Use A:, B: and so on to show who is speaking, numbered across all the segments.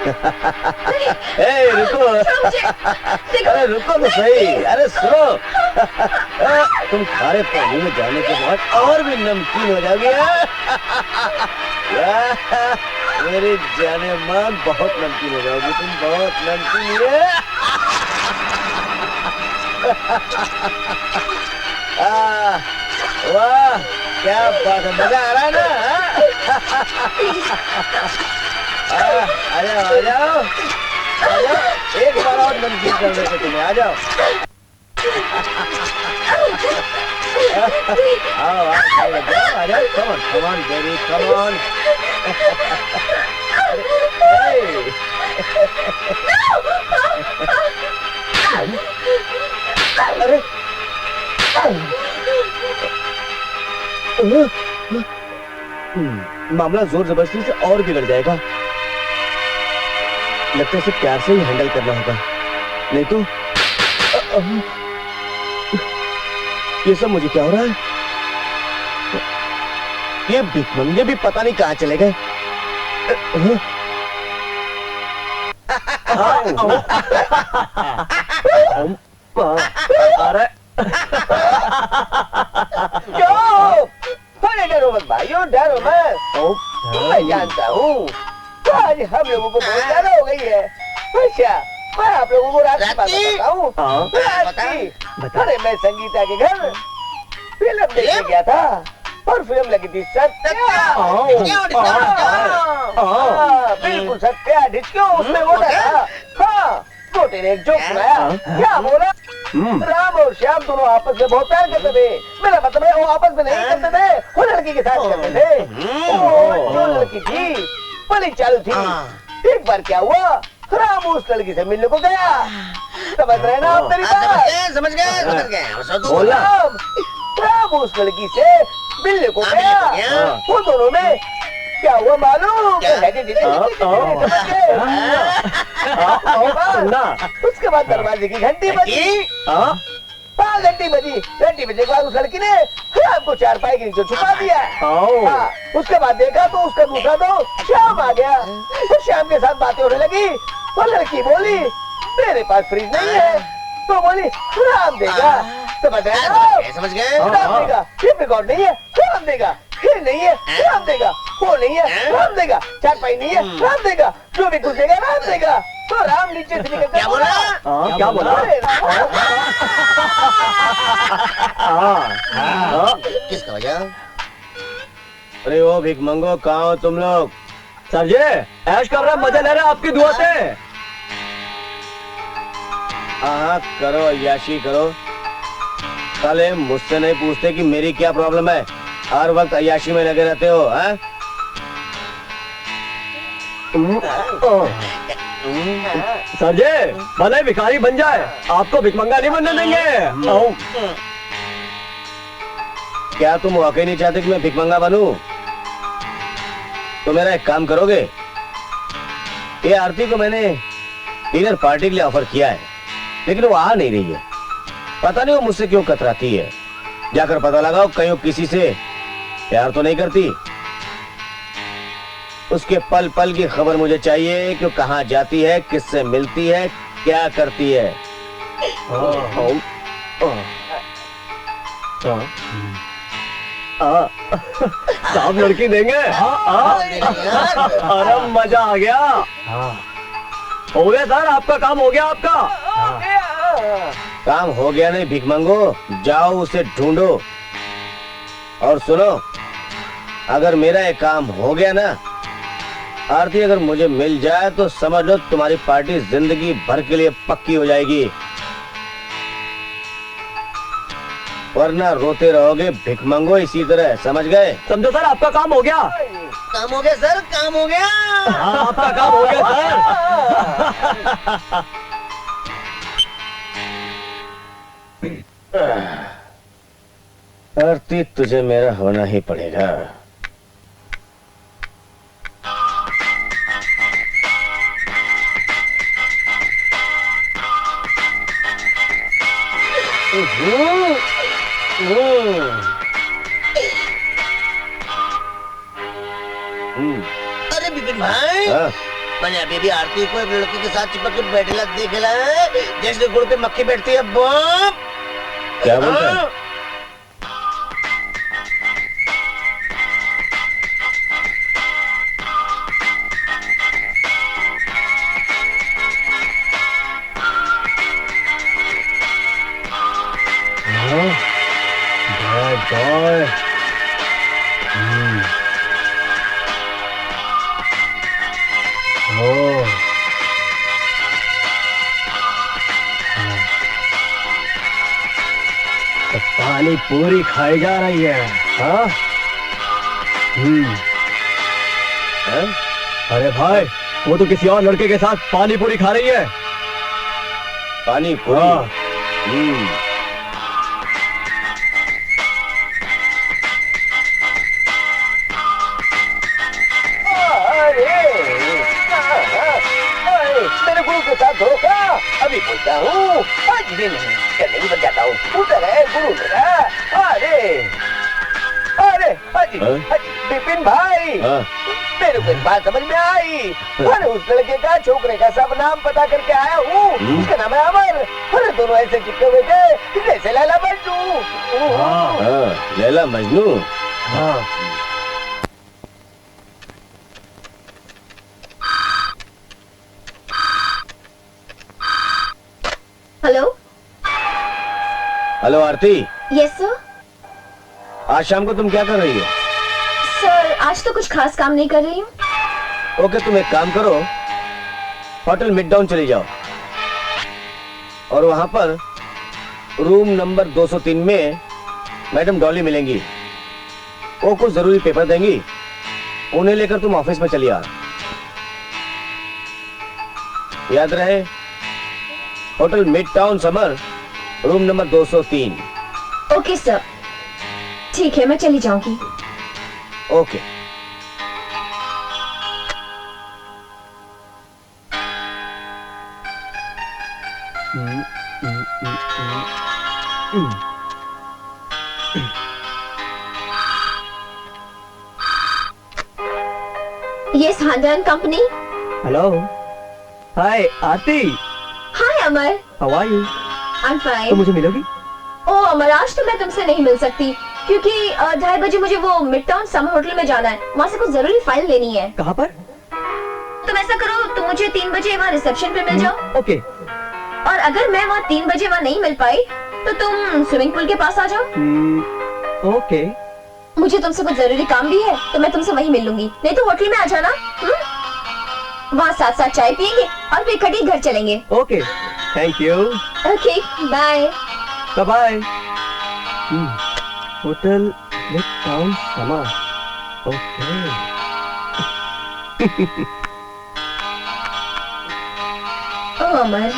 A: ए, रुको। अरे रुको तो सही। अरे सुनो, तुम खारे पानी में जाने के बाद और भी नमकीन हो जाओगी। मेरी जाने मान, बहुत नमकीन हो जाओगी तुम, बहुत नमकीन है। वाह, क्या बात है, मजा आ रहा है ना? आ जाओ आ जाओ आ जाओ, एक बार और नमकीन कर देते तुम्हें, आ जाओ। आओ आ जाओ, come on baby, come on। अरे मामला जोर जबरदस्ती से और बिगड़ जाएगा। लगता है इसे प्यार से ही हैंडल करना होगा, नहीं तो ये सब मुझे क्या हो रहा है? ये भिखमंगे भी पता नहीं कहाँ चले गए। अरे डरो मत भाइयों, डरो मत। मैं जानता हूँ आज हम लोगों को बहुत ज्यादा हो गई है। अच्छा, मैं आप लोगों को रात की बात बताऊँ? अरे मैं संगीता के घर फिल्म देखने गया था और फिल्म लगी थी सत्या। बिल्कुल सत्या डिस्को, उसमें बोला था। हाँ, छोटे ने एक जोक सुनाया। क्या बोला? राम और श्याम दोनों आपस में बहुत प्यार करते थे। मेरा मतलब है वो आपस में नहीं करते थे, वो लड़की के साथ करते थे। जो लड़की थी बड़ी चालू थी। एक बार क्या हुआ, राम उस लड़की से मिलने को गया। समझ रहे ना आप मेरी बात?
B: समझ गए।
A: बोला राम उस लड़की से मिलने को गया। वो दोनों में क्या हुआ मालूम? उसके बाद दरवाजे की घंटी बजी। हाँ, घंटी बजी। घंटी बजने के बाद उस लड़की ने राम को चारपाई के नीचे छुपा दिया। हाँ, उसके बाद देखा तो उसका दूसरा दोस्त श्याम आ गया। तो श्याम के साथ बातें होने लगी। तो लड़की बोली मेरे पास फ्रिज नहीं है, तो बोली राम देगा। समझ गए?
B: समझ गए।
A: राम देगा। टेप रिकॉर्ड नहीं है, राम देगा। फिर नहीं है, राम देगा। वो नहीं है, राम देगा। चारपाई नहीं है, राम देगा। जो भी कुछ देगा राम देगा। तो राम नीचे से निकल
B: क्या बोला?
A: क्या बोला?
B: किसका वजह?
A: अरे वो भिखमंगो, कहाँ हो तुम लोग? सर जी ऐश कर रहा, मजा ले रहा आपकी दुआ से। हाँ करो, अय्याशी करो। साले मुझसे नहीं पूछते कि मेरी क्या प्रॉब्लम है, हर वक्त अय्याशी में लगे रहते हो। हैं? सर जी भले भिखारी बन जाए, आपको भिखमंगा नहीं बनने देंगे। क्या तुम वाकई नहीं चाहते कि मैं भिखमंगा बनूं? तो मेरा एक काम करोगे? ये आरती को मैंने डिनर पार्टी के लिए ऑफर किया है, लेकिन वो आ नहीं रही है। पता नहीं वो मुझसे क्यों कतराती है। जाकर पता लगाओ कहीं वो किसी से प्यार तो नहीं करती। उसके पल पल की खबर मुझे चाहिए कि वो कहाँ जाती है, किससे मिलती है, क्या करती है। साहब लड़की देंगे? अरे मजा आ गया। हो गया सर, आपका काम हो गया। आपका काम हो गया नहीं भिखमंगो, जाओ उसे ढूंढो। और सुनो, अगर मेरा ये काम हो गया ना आरती, अगर मुझे मिल जाए तो समझ लो तुम्हारी पार्टी जिंदगी भर के लिए पक्की हो जाएगी, वरना रोते रहोगे भिखमंगो इसी तरह। समझ गए? समझो सर, आपका काम हो गया।
B: काम हो गया सर, काम हो गया।
A: हाँ, आपका काम हो गया सर। आरती तुझे मेरा होना ही पड़ेगा।
B: अरे बिपिन भाई, मैंने अभी भी आरती को एक लड़के के साथ चिपक के बैठेला देखला है, जैसे गुड़ पे मक्खी बैठती है। बम
C: क्या बोलता है? पानी पूरी खाई जा रही है। हाँ? अरे भाई, वो तो किसी और लड़के के साथ पानी पूरी खा रही है। पानी पूरी?
A: मेरे गुरु के साथ धोखा। अभी बोलता हूँ, आज भी नहीं करने की बन जाता हूँ। उधर है गुरु मेरा। अरे अरे हाजी विपिन भाई, मेरे को एक बात समझ में आई। अरे उस लड़के का, छोकरे का सब नाम पता करके आया हूँ। उसका नाम है अमर। अरे दोनों ऐसे चिपके हुए थे जैसे लैला मजनू।
C: लैला मजनू? हाँ।
D: Hello.
C: Hello Aarti.
D: Yes sir.
C: आज शाम को तुम क्या कर रही हो?
D: सर आज तो कुछ खास काम नहीं कर रही हूँ।
C: ओके, तुम एक काम करो, होटल मिडटाउन चली जाओ और वहां पर रूम नंबर 203 में मैडम डॉली मिलेंगी। वो कुछ जरूरी पेपर देंगी, उन्हें लेकर तुम ऑफिस में चली आ। याद रहे, hotel Midtown Summer, room number 203।
D: Okay sir, ठीक है, मैं चली जाऊंगी।
C: ओके।
D: यस हांडन company.
C: Hello. Hi Aarti.
D: Hi Amar.
C: How are you?
D: I am fine.
C: तो मुझे मिलोगी?
D: ओ अमर, आज तो मैं तुमसे नहीं मिल सकती क्योंकि 2:30 बजे मुझे वो मिडटाउन समर होटल में जाना है। वहाँ से कुछ जरूरी फाइल लेनी है।
C: कहाँ पर?
D: तुम ऐसा करो, तुम मुझे 3 बजे वहाँ रिसेप्शन पे मिल जाओ।
C: ओके।
D: और अगर मैं वहाँ 3 बजे वहाँ नहीं मिल पाई तो तुम स्विमिंग पूल के पास आ जाओ।
C: ओके।
D: मुझे तुमसे कुछ जरूरी काम भी है तो मैं तुमसे वहीं मिल लूंगी, नहीं तो होटल में आ जाना। वहाँ साथ साथ चाय पियेंगे और फिर इकट्ठे घर चलेंगे।
C: Okay, thank you.
D: Okay, bye.
C: Bye. Hotel Midtown Summer. Okay.
D: Oh Amar,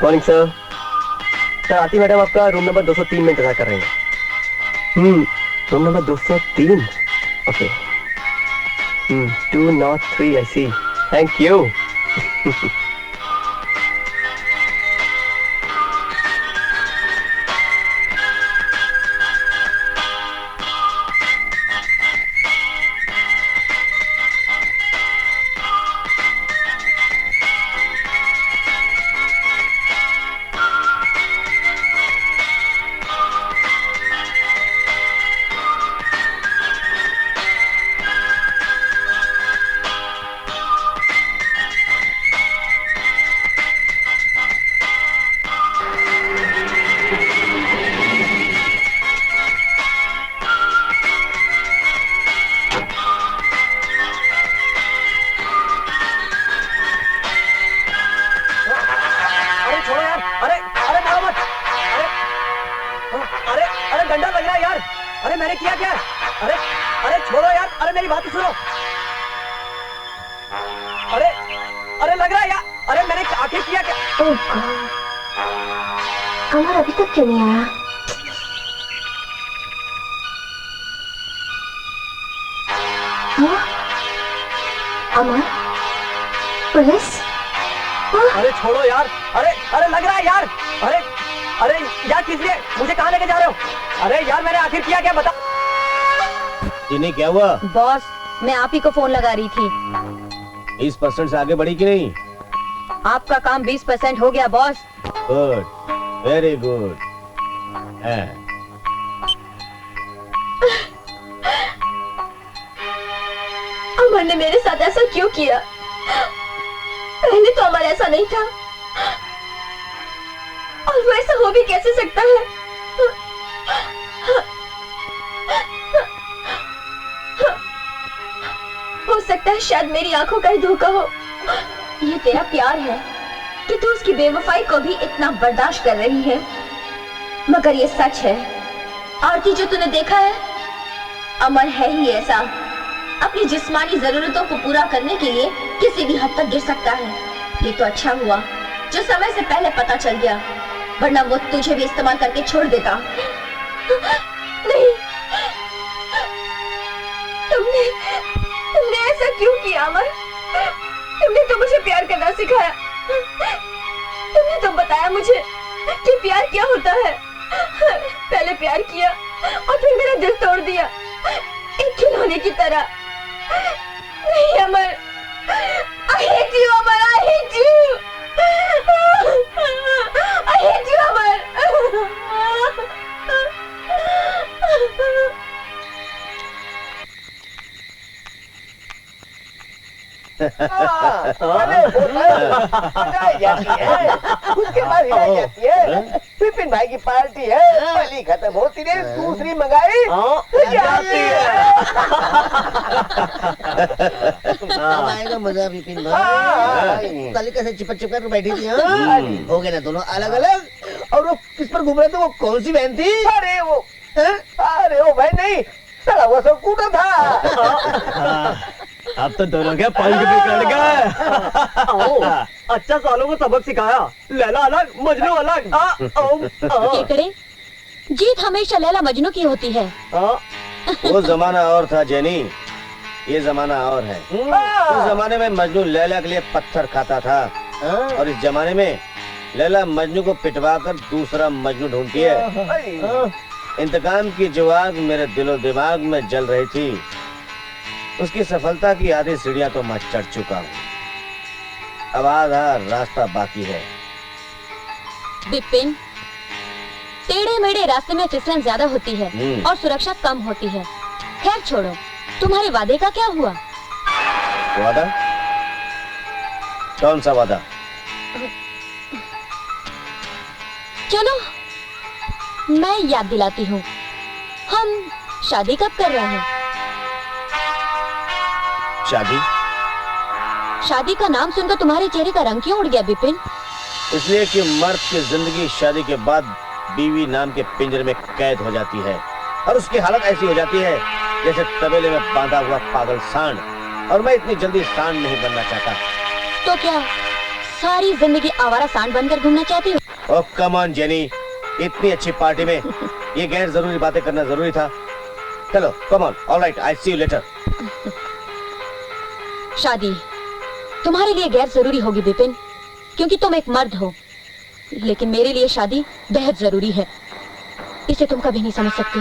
E: morning sir. Sir Aarti madam आपका रूम नंबर 203 में इंतजार कर रही हैं। Room number 203। Okay. 203 I see. Thank you.
D: Amar अभी तक क्यों नहीं आया? हाँ? अमर? पुलिस? हाँ?
E: अरे छोड़ो यार। अरे लग रहा है यार। अरे यार किस लिए मुझे कहाँ लेके जा रहे हो? अरे यार मैंने आखिर किया क्या बता।
C: जिन्हें क्या हुआ?
F: बॉस मैं आप ही को फोन लगा रही थी।
C: 20% से आगे बढ़ी कि नहीं?
F: आपका काम 20% हो गया boss.
C: Good, very good.
D: Amar ने मेरे साथ ऐसा क्यों किया? पहले तो अमर ऐसा नहीं था, और वो ऐसा हो भी कैसे सकता है? हो सकता है शायद मेरी आंखों का ही धोखा हो। ये तेरा प्यार है कि तू उसकी बेवफाई को भी इतना बर्दाश्त कर रही है, मगर ये सच है आरती, जो तूने देखा है अमर है ही ऐसा, अपनी जिस्मानी जरूरतों को पूरा करने के लिए किसी भी हद तक गिर सकता है। ये तो अच्छा हुआ जो समय से पहले पता चल गया, वरना वो तुझे भी इस्तेमाल करके छोड़ देता। नहीं, तुमने ऐसा क्यों किया अमर? तुमने तो मुझे प्यार करना सिखाया, तुमने तो बताया मुझे कि प्यार क्या होता है। पहले प्यार किया और फिर मेरा दिल तोड़ दिया, एक खिलौने की तरह। नहीं अमर, I hate you Amar, I hate you, I hate you अमर।
A: अरे हिलाई जाती है, उसके बाद हिलाई जाती है। विपिन भाई की पार्टी है, पहली खत्म होती है, दूसरी मंगाई जाती है।
B: अब आएगा मजा विपिन भाई। कल कैसे चिपक चिपक कर बैठी थी? हो गए ना दोनों अलग अलग। और वो किस पर घूम रहे थे? वो कौन सी बहन थी?
A: अरे वो भाई नहीं, साला वो सब कूटा था।
E: अब तो दोनों के पंख बिगड़ गए। अच्छा सालों को सबक सिखाया। लैला अलग मजनू अलग।
F: केकड़े, जीत हमेशा लैला मजनू की होती है।
C: वो जमाना और था जेनी, ये जमाना और है। उस जमाने में मजनू लैला के लिए पत्थर खाता था, और इस जमाने में लैला मजनू को पिटवा कर दूसरा मजनू ढूंढती है। इंतकाम की जो आग मेरे दिलो दिमाग में जल रही थी, उसकी सफलता की आधी सीढ़ियां तो मैं चढ़ चुका हूँ, अब आधा रास्ता बाकी है।
F: विपिन, टेढ़े मेढ़े रास्ते में फिसलन ज्यादा होती है और सुरक्षा कम होती है। खैर छोड़ो, तुम्हारे वादे का क्या हुआ?
C: वादा? कौन सा वादा?
F: चलो मैं याद दिलाती हूँ, हम शादी कब कर रहे हैं?
C: शादी?
F: शादी का नाम सुनकर तुम्हारे चेहरे का रंग क्यों उड़ गया विपिन?
C: इसलिए कि मर्द की जिंदगी शादी के बाद बीवी नाम के पिंजरे में कैद हो जाती है, और उसकी हालत ऐसी हो जाती है जैसे तबेले में बांधा हुआ पागल सांड, और मैं इतनी जल्दी सांड नहीं बनना चाहता।
F: तो क्या सारी जिंदगी आवारा सांड बनकर घूमना चाहती हो?
C: ओह कम ऑन जेनी, इतनी अच्छी पार्टी में ये गैर जरूरी बातें करना जरूरी था? चलो come on, alright, I see you later.
F: शादी तुम्हारे लिए गैर जरूरी होगी विपिन, क्योंकि तुम एक मर्द हो, लेकिन मेरे लिए शादी बेहद जरूरी है। इसे तुम कभी नहीं समझ सकते।